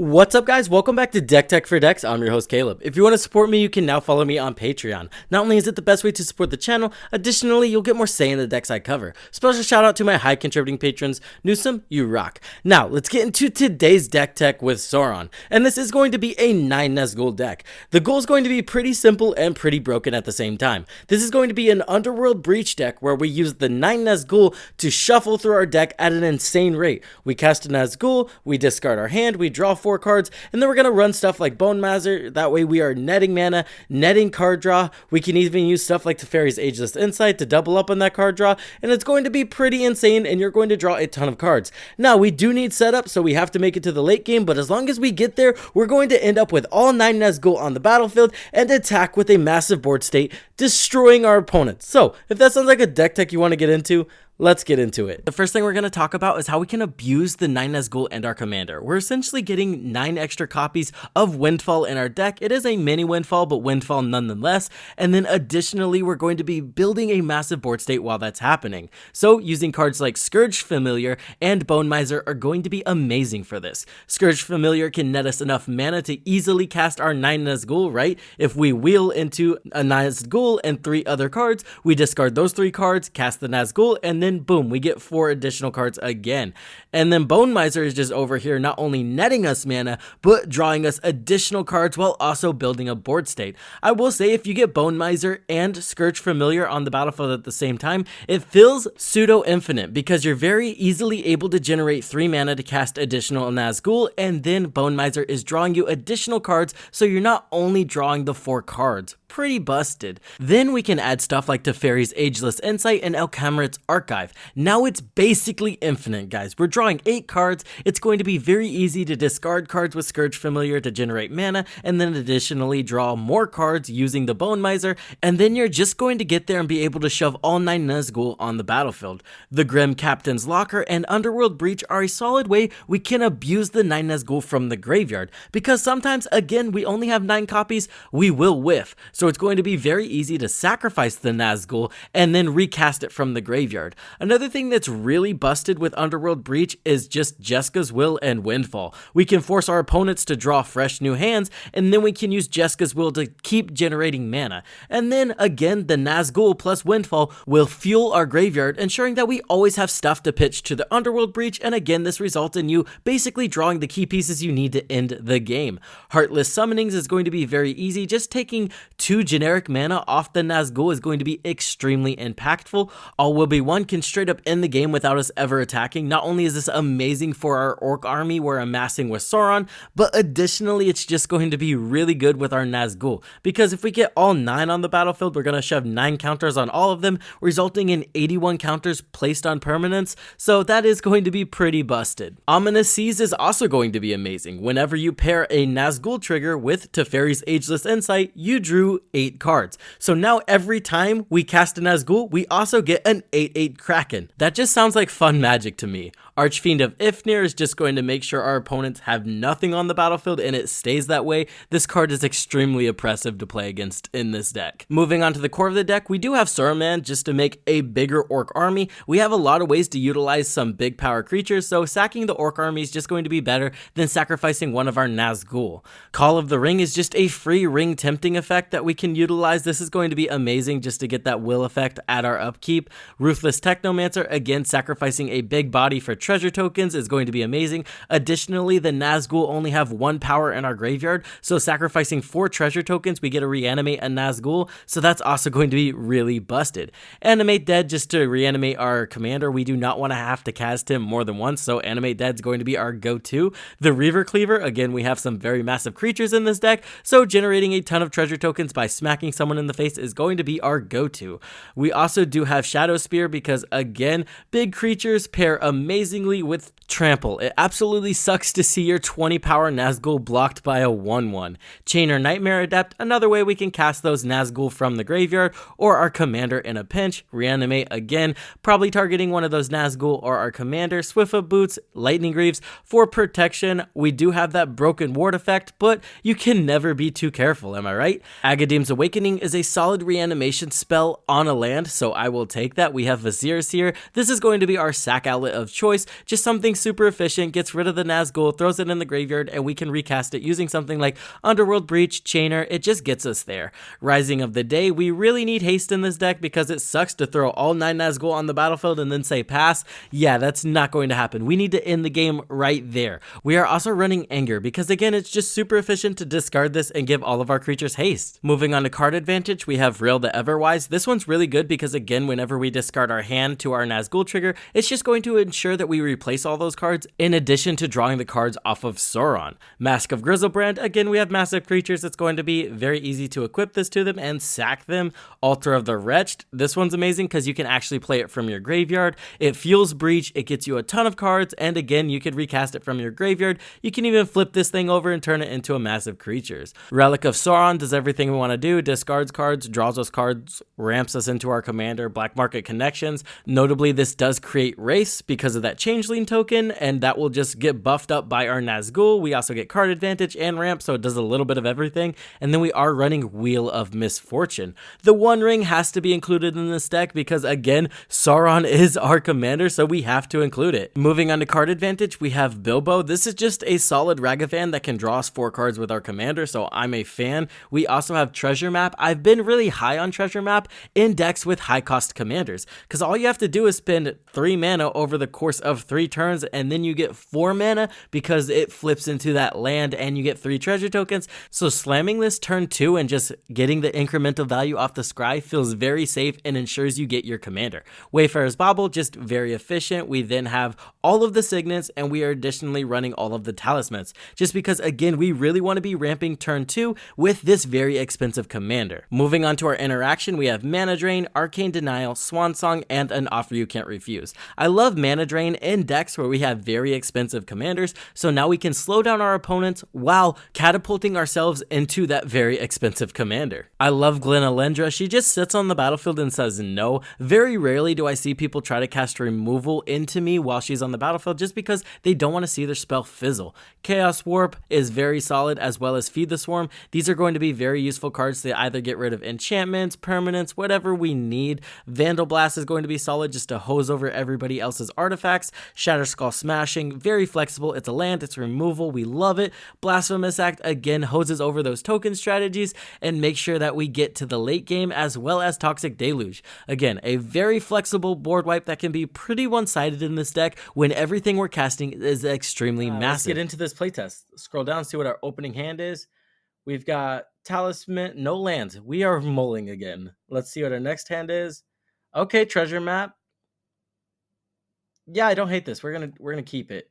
What's up, guys? Welcome back to Deck Tech for Decks. I'm your host, Caleb. If you want to support me, you can now follow me on Patreon. Not only is it the best way to support the channel, additionally, you'll get more say in the decks I cover. Special shout out to my high contributing patrons. Newsome, you rock. Now, let's get into today's Deck Tech with Sauron. And this is going to be a 9 Nazgûl deck. The goal is going to be pretty simple and pretty broken at the same time. This is going to be an Underworld Breach deck where we use the 9 Nazgûl to shuffle through our deck at an insane rate. We cast a Nazgûl, we discard our hand, we draw 4 cards, and then we're going to run stuff like Bone Miser. That way we are netting mana, netting card draw. We can even use stuff like Teferi's Ageless Insight to double up on that card draw, and it's going to be pretty insane, and you're going to draw a ton of cards. Now, we do need setup, so we have to make it to the late game, but as long as we get there, we're going to end up with all 9 Nazgûl on the battlefield and attack with a massive board state, destroying our opponents. So, if that sounds like a deck tech you want to get into, let's get into it. The first thing we're going to talk about is how we can abuse the 9 Nazgûl and our commander. We're essentially getting 9 extra copies of Windfall in our deck. It is a mini Windfall, but Windfall nonetheless. And then additionally, we're going to be building a massive board state while that's happening. So using cards like Scourge Familiar and Bone Miser are going to be amazing for this. Scourge Familiar can net us enough mana to easily cast our 9 Nazgûl, right? If we wheel into a Nazgûl and 3 other cards, we discard those 3 cards, cast the Nazgûl, and then boom, we get 4 additional cards again. And then Bone Miser is just over here not only netting us mana, but drawing us additional cards while also building a board state. I will say, if you get Bone Miser and Scourge Familiar on the battlefield at the same time, it feels pseudo-infinite because you're very easily able to generate 3 mana to cast additional Nazgûl, and then Bone Miser is drawing you additional cards, so you're not only drawing the 4 cards. Pretty busted. Then we can add stuff like Teferi's Ageless Insight and Elkamrat's Archive. Now it's basically infinite, guys. We're drawing 8 cards. It's going to be very easy to discard cards with Scourge Familiar to generate mana, and then additionally draw more cards using the Bone Miser, and then you're just going to get there and be able to shove all 9 Nazgûl on the battlefield. The Grim Captain's Locker and Underworld Breach are a solid way we can abuse the 9 Nazgûl from the graveyard, because sometimes, again, we only have 9 copies, we will whiff. So it's going to be very easy to sacrifice the Nazgûl and then recast it from the graveyard. Another thing that's really busted with Underworld Breach is just Jeska's Will and Windfall. We can force our opponents to draw fresh new hands, and then we can use Jeska's Will to keep generating mana. And then again, the Nazgûl plus Windfall will fuel our graveyard, ensuring that we always have stuff to pitch to the Underworld Breach, and again, this results in you basically drawing the key pieces you need to end the game. Heartless Summonings is going to be very easy. Just taking 2 generic mana off the Nazgûl is going to be extremely impactful. All will be 1 can straight up end the game without us ever attacking. Not only is this amazing for our orc army we're amassing with Sauron, but additionally it's just going to be really good with our Nazgûl, because if we get all 9 on the battlefield, we're going to shove 9 counters on all of them, resulting in 81 counters placed on permanents, so that is going to be pretty busted. Ominous Seas is also going to be amazing. Whenever you pair a Nazgûl trigger with Teferi's Ageless Insight, you drew 8 cards. So now every time we cast a Nazgûl, we also get an 8/8 Kraken. That just sounds like fun magic to me. Archfiend of Ifnir is just going to make sure our opponents have nothing on the battlefield, and it stays that way. This card is extremely oppressive to play against in this deck. Moving on to the core of the deck, we do have Saruman just to make a bigger orc army. We have a lot of ways to utilize some big power creatures, so sacking the orc army is just going to be better than sacrificing one of our Nazgûl. Call of the Ring is just a free ring tempting effect that we can utilize. This is going to be amazing just to get that will effect at our upkeep. Ruthless Technomancer, again, sacrificing a big body for treasure tokens is going to be amazing. Additionally, the Nazgûl only have 1 power in our graveyard, so sacrificing 4 treasure tokens, we get to reanimate a Nazgûl, so that's also going to be really busted. Animate Dead, just to reanimate our commander. We do not want to have to cast him more than once, so Animate Dead is going to be our go-to. The Reaver Cleaver, again, we have some very massive creatures in this deck, so generating a ton of treasure tokens by smacking someone in the face is going to be our go-to. We also do have Shadow Spear because, again, big creatures pair amazingly with Trample. It absolutely sucks to see your 20 power Nazgûl blocked by a 1/1. Chain or Nightmare Adept, another way we can cast those Nazgûl from the graveyard or our commander in a pinch. Reanimate, again, probably targeting one of those Nazgûl or our commander. Swift of Boots, Lightning Greaves. For protection, we do have that Broken Ward effect, but you can never be too careful, am I right? Agadeem's Awakening is a solid reanimation spell on a land, so I will take that. We have Viziers here. This is going to be our sack outlet of choice, just something super efficient, gets rid of the Nazgûl, throws it in the graveyard, and we can recast it using something like Underworld Breach, Chainer. It just gets us there. Rising of the Day, we really need haste in this deck because it sucks to throw all 9 Nazgûl on the battlefield and then say pass. Yeah, that's not going to happen. We need to end the game right there. We are also running Anger because again, it's just super efficient to discard this and give all of our creatures haste. Moving on to card advantage, we have Rail the Everwise. This one's really good because again, whenever we discard our hand to our Nazgûl trigger, it's just going to ensure that we replace all those cards in addition to drawing the cards off of Sauron. Mask of Grizzlebrand, again, we have massive creatures. It's going to be very easy to equip this to them and sack them. Altar of the Wretched, this one's amazing because you can actually play it from your graveyard. It fuels Breach, it gets you a ton of cards, and again, you could recast it from your graveyard. You can even flip this thing over and turn it into a massive creatures. Relic of Sauron does everything we want to do, discards cards, draws us cards, ramps us into our commander. Black Market Connections, notably this does create Race because of that Changeling token, and that will just get buffed up by our Nazgûl. We also get card advantage and ramp, so it does a little bit of everything. And then we are running Wheel of Misfortune. The One Ring has to be included in this deck because again, Sauron is our commander, so we have to include it. Moving on to card advantage, we have Bilbo. This is just a solid Ragavan that can draw us 4 cards with our commander, so I'm a fan. We also have Treasure Map. I've been really high on Treasure Map in decks with high cost commanders because all you have to do is spend 3 mana over the course of 3 turns and then you get 4 mana because it flips into that land and you get 3 treasure tokens. So slamming this turn 2 and just getting the incremental value off the scry feels very safe and ensures you get your commander. Wayfarer's Bauble, just very efficient. We then have all of the signets and we are additionally running all of the talismans just because again, we really want to be ramping turn 2 with this very expensive commander. Moving on to our interaction, we have Mana Drain, Arcane Denial, Swan Song, and an Offer You Can't Refuse. I love Mana Drain in decks where we have very expensive commanders, so now we can slow down our opponents while catapulting ourselves into that very expensive commander. I love Glen Elendra. She just sits on the battlefield and says no. Very rarely do I see people try to cast removal into me while she's on the battlefield just because they don't want to see their spell fizzle. Chaos Warp is very solid, as well as Feed the Swarm. These are going to be very useful cards to either get rid of enchantments, permanents, whatever we need. Vandal Blast is going to be solid just to hose over everybody else's artifacts. Shatter Skull Smashing, very flexible. It's a land, it's removal, we love it. Blasphemous Act, again, hoses over those token strategies and make sure that we get to the late game, as well as Toxic Deluge. Again, a very flexible board wipe that can be pretty one-sided in this deck when everything we're casting is extremely massive. Let's get into this playtest. Scroll down, see what our opening hand is. We've got Talisman, no lands. We are mulling again. Let's see what our next hand is. Okay, Treasure Map. Yeah, I don't hate this. We're gonna keep it.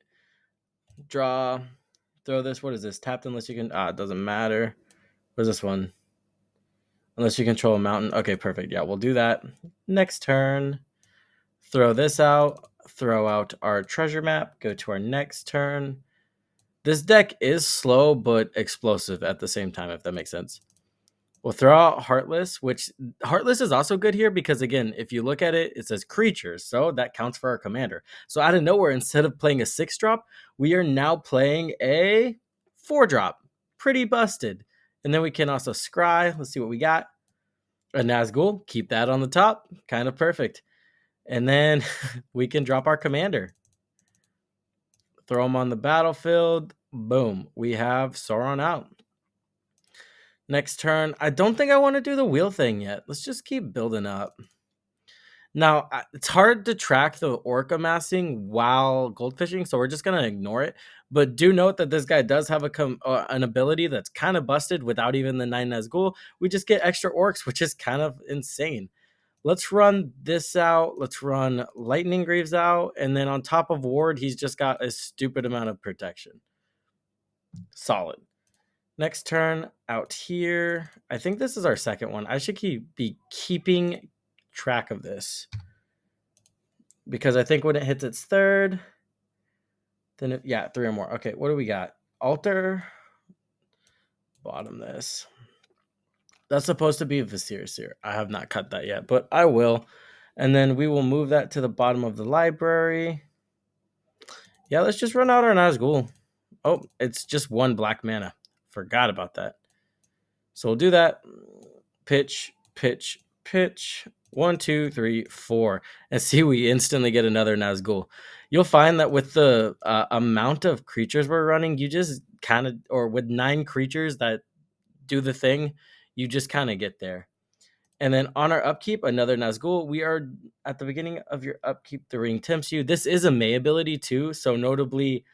Draw, throw this. What is this? Tapped unless you can. It doesn't matter. What is this one? Unless you control a mountain. Okay, perfect. Yeah, we'll do that. Next turn. Throw this out. Throw out our Treasure Map. Go to our next turn. This deck is slow but explosive at the same time, if that makes sense. We'll throw out Heartless, which Heartless is also good here because, again, if you look at it, it says creatures, so that counts for our commander. So out of nowhere, instead of playing a 6-drop, we are now playing a 4-drop. Pretty busted. And then we can also scry. Let's see what we got. A Nazgûl. Keep that on the top. Kind of perfect. And then we can drop our commander. Throw him on the battlefield. Boom. We have Sauron out. Next turn. I don't think I want to do the wheel thing yet. Let's just keep building up. Now, it's hard to track the orc amassing while goldfishing, so we're just going to ignore it. But do note that this guy does have an ability that's kind of busted without even the 9 Nazgûl. We just get extra orcs, which is kind of insane. Let's run this out. Let's run Lightning Greaves out. And then on top of Ward, he's just got a stupid amount of protection. Solid. Next turn out here. I think this is our second one. I should be keeping track of this because I think when it hits its third, then 3 or more. Okay, what do we got? Altar. Bottom this. That's supposed to be Visir. I have not cut that yet, but I will. And then we will move that to the bottom of the library. Yeah, let's just run out our Nazgûl. Oh, it's just 1 black mana. Forgot about that. So we'll do that. Pitch. pitch. 1, 2, 3, 4. And see, we instantly get another Nazgûl. You'll find that with the amount of creatures we're running, you just kind of, or with 9 creatures that do the thing, you just kind of get there. And then on our upkeep, another Nazgûl. We are at the beginning of your upkeep, the ring tempts you. This is a May ability too. So notably,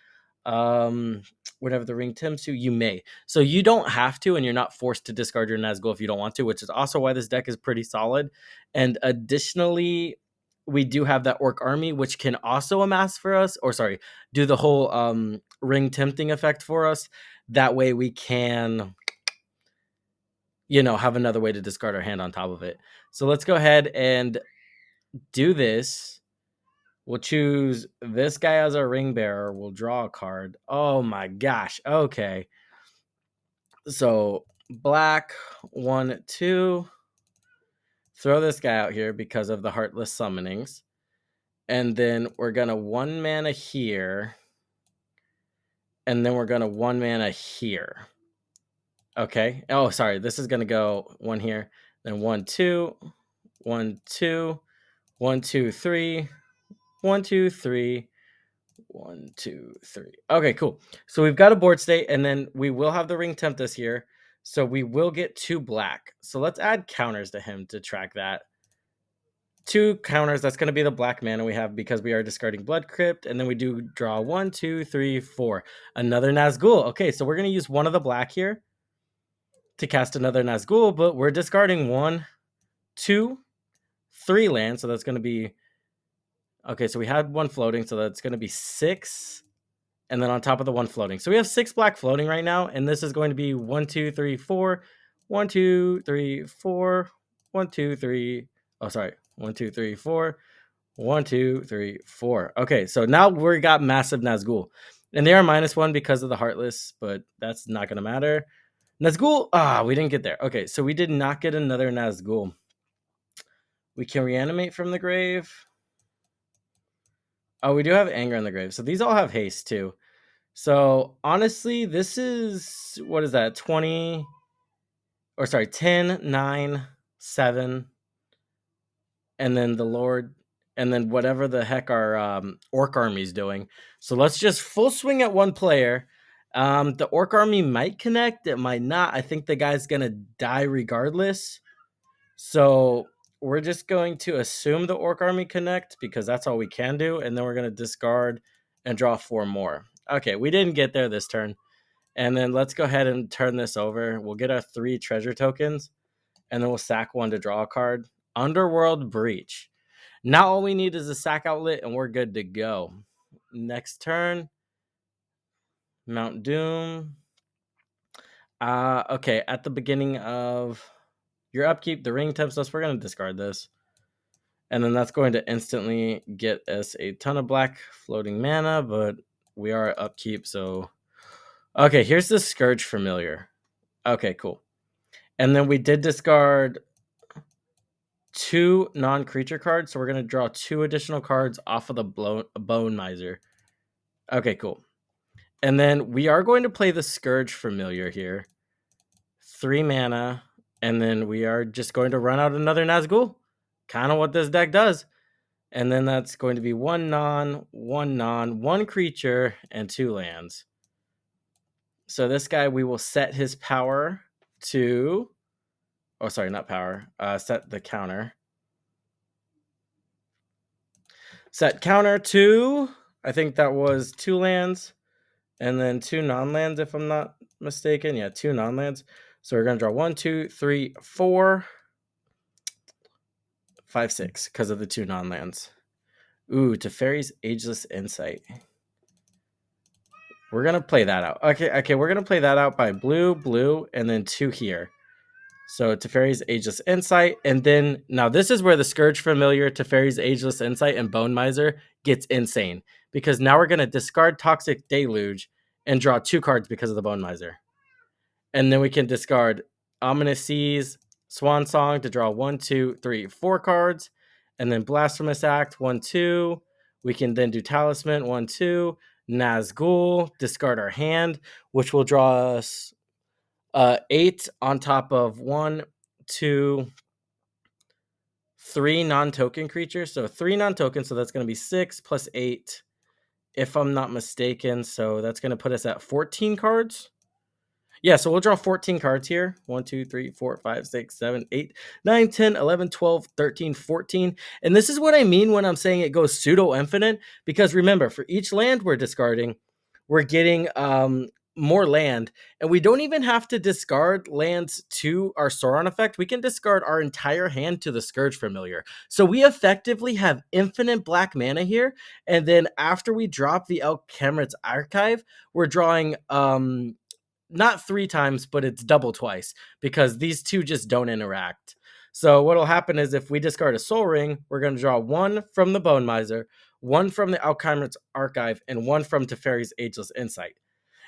whenever the ring tempts you, you may. So you don't have to, and you're not forced to discard your Nazgûl if you don't want to, which is also why this deck is pretty solid. And additionally, we do have that Orc army, which can also amass for us, or sorry, do the whole ring tempting effect for us. That way we can, have another way to discard our hand on top of it. So let's go ahead and do this. We'll choose this guy as our ring bearer. We'll draw a card. Oh my gosh. Okay. So black, 1, 2. Throw this guy out here because of the Heartless Summonings. And then we're going to 1 mana here. And then we're going to 1 mana here. Okay. Oh, sorry. This is going to go 1 here. Then 1, 2. 1, 2. 1, 2, 3. 1, 2, 3. 1, 2, 3. Okay, cool. So we've got a board state, and then we will have the ring tempt us here. So we will get 2 black. So let's add counters to him to track that. 2 counters. That's going to be the black mana we have because we are discarding Blood Crypt. And then we do draw 1, 2, 3, 4. Another Nazgûl. Okay, so we're going to use 1 of the black here to cast another Nazgûl, but we're discarding 1, 2, 3 lands. So that's going to be... Okay, so we had 1 floating, so that's going to be 6. And then on top of the 1 floating. So we have 6 black floating right now. And this is going to be 1, 2, 3, 4. 1, 2, 3, 4. 1, 2, 3. Oh, sorry. 1, 2, 3, 4. 1, 2, 3, 4. Okay, so now we got massive Nazgûl. And they are -1 because of the Heartless, but that's not going to matter. Nazgûl, we didn't get there. Okay, so we did not get another Nazgûl. We can reanimate from the grave. Oh, we do have anger in the grave. So these all have haste too. So honestly, this is, what is that? 10, 9, 7. And then the Lord, and then whatever the heck our Orc army is doing. So let's just full swing at 1 player. The Orc army might connect. It might not. I think the guy's going to die regardless. So we're just going to assume the Orc army connect because that's all we can do. And then we're going to discard and draw 4 more. Okay, we didn't get there this turn. And then let's go ahead and turn this over. We'll get our 3 treasure tokens. And then we'll sack 1 to draw a card. Underworld Breach. Now all we need is a sack outlet and we're good to go. Next turn. Mount Doom. Okay, at the beginning of your upkeep, the ring tempts us. We're going to discard this. And then that's going to instantly get us a ton of black floating mana, but we are at upkeep, so... Okay, here's the Scourge Familiar. Okay, cool. And then we did discard 2 non-creature cards, so we're going to draw 2 additional cards off of the Bone Miser. Okay, cool. And then we are going to play the Scourge Familiar here. 3 mana, and then we are just going to run out another Nazgûl. Kind of what this deck does. And then that's going to be 1 non, 1 creature, and 2 lands. So this guy, we will set his power to... Oh, sorry, not power. Set the counter. Set counter to... I think that was 2 lands. And then 2 non-lands, if I'm not mistaken. Yeah, 2 non-lands. So we're going to draw 1, 2, 3, 4... 5, 6, because of the 2 non-lands. Ooh, Teferi's Ageless Insight. We're going to play that out. Okay, we're going to play that out by blue, and then 2 here. So Teferi's Ageless Insight, and then, now this is where the Scourge Familiar, Teferi's Ageless Insight, and Bone Miser gets insane. Because now we're going to discard Toxic Deluge and draw 2 cards because of the Bone Miser. And then we can discard Ominous Seas, Swan Song to draw 1, 2, 3, 4 cards. And then Blasphemous Act, 1, 2. We can then do Talisman, 1, 2. Nazgûl, discard our hand, which will draw us 8 on top of 1, 2, 3 non-token creatures. So 3 non-token, so that's going to be 6 plus 8, if I'm not mistaken. So that's going to put us at 14 cards. Yeah, so we'll draw 14 cards here. 1, 2, 3, 4, 5, 6, 7, 8, 9, 10, 11, 12, 13, 14. And this is what I mean when I'm saying it goes pseudo infinite. Because remember, for each land we're discarding, we're getting more land. And we don't even have to discard lands to our Sauron effect. We can discard our entire hand to the Scourge Familiar. So we effectively have infinite black mana here. And then after we drop the Alchemist's Archive, we're drawing not 3 times, but it's double twice, because these two just don't interact. So what'll happen is if we discard a Soul Ring, we're going to draw 1 from the Bone Miser, 1 from the Alchemist's Archive, and 1 from Teferi's Ageless Insight.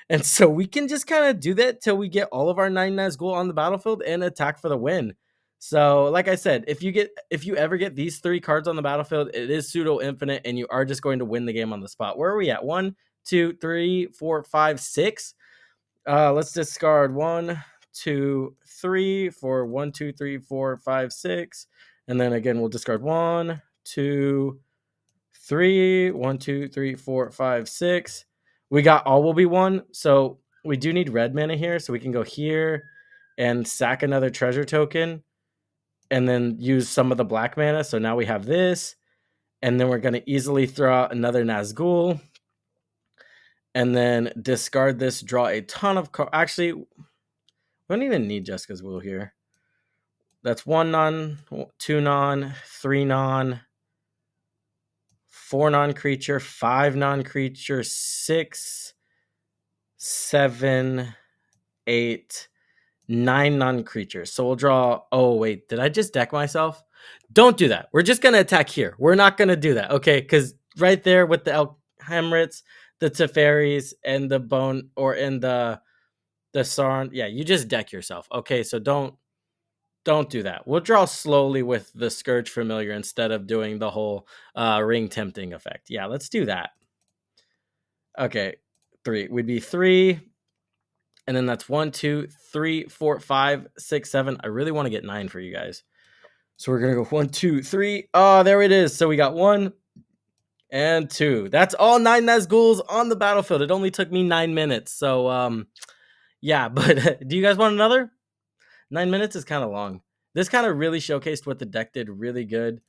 And so we can just kind of do that till we get all of our 9 Nazgûl on the battlefield and attack for the win. So like I said, if you ever get these 3 cards on the battlefield, it is pseudo infinite and you are just going to win the game on the spot. Where are we at? 1, 2, 3, 4, 5, 6. Let's discard 1, 2, 3 for 1, 2, 3, 4, 5, 6. And then again, we'll discard 1, 2, 3, 1, 2, 3, 4, 5, 6. We got all will be 1. So we do need red mana here. So we can go here and sack another treasure token and then use some of the black mana. So now we have this. And then we're going to easily throw out another Nazgûl. And then discard this, draw a ton of cards. Actually, we don't even need Jessica's Will here. That's 1 non, 2 non, 3 non, 4 non-creature, 5 non-creature, 6, 7, 8, 9 non-creatures. So we'll draw... Oh, wait. Did I just deck myself? Don't do that. We're just going to attack here. We're not going to do that, okay? Because right there with the Alchemist's, the Teferis, and the Bone... Or in the Sauron... Yeah, you just deck yourself. Okay, so don't do that. We'll draw slowly with the Scourge Familiar instead of doing the whole ring tempting effect. Yeah, let's do that. Okay, 3. We'd be 3. And then that's 1, 2, 3, 4, 5, 6, 7. I really want to get 9 for you guys. So we're going to go 1, 2, 3. Oh, there it is. So we got 1 and 2. That's all 9 Nazgûls on the battlefield. It only took me 9 minutes. So, yeah, but do you guys want another? 9 minutes is kind of long. This kind of really showcased what the deck did really good.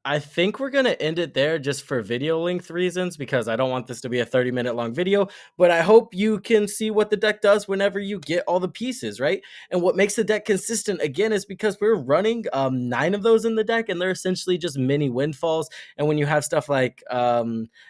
I think we're going to end it there just for video length reasons, because I don't want this to be a 30-minute long video, but I hope you can see what the deck does whenever you get all the pieces, right? And what makes the deck consistent, again, is because we're running 9 of those in the deck, and they're essentially just mini windfalls. And when you have stuff like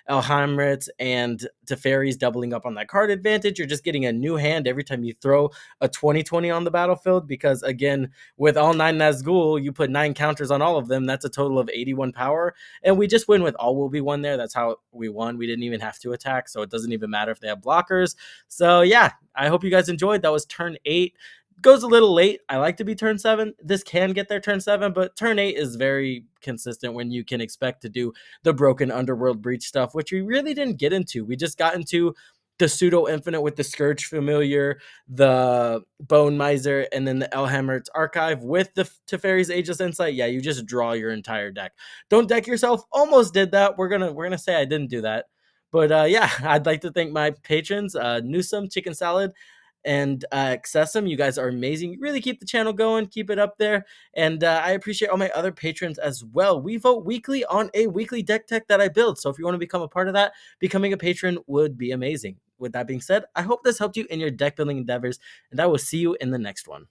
Alchemist's and Teferi's doubling up on that card advantage, you're just getting a new hand every time you throw a 20/20 on the battlefield, because, again, with all 9 Nazgûl, you put 9 counters on all of them. That's a total of 81 power, and we just win with all will be 1 there. That's how we won. We didn't even have to attack, so it doesn't even matter if they have blockers. So yeah, I hope you guys enjoyed. That was turn 8. Goes a little late. I like to be turn 7. This can get there turn 7, but turn 8 is very consistent when you can expect to do the broken underworld breach stuff, which we really didn't get into. We just got into the pseudo infinite with the Scourge Familiar, the Bone Miser, and then the Alchemist's Archive with the Teferi's Ageless Insight. Yeah, you just draw your entire deck. Don't deck yourself. Almost did that. We're gonna say I didn't do that. But yeah, I'd like to thank my patrons, Newsome, Chicken Salad, and Excessum. You guys are amazing. You really keep the channel going. Keep it up there. And I appreciate all my other patrons as well. We vote weekly on a weekly deck tech that I build. So if you want to become a part of that, becoming a patron would be amazing. With that being said, I hope this helped you in your deck building endeavors, and I will see you in the next one.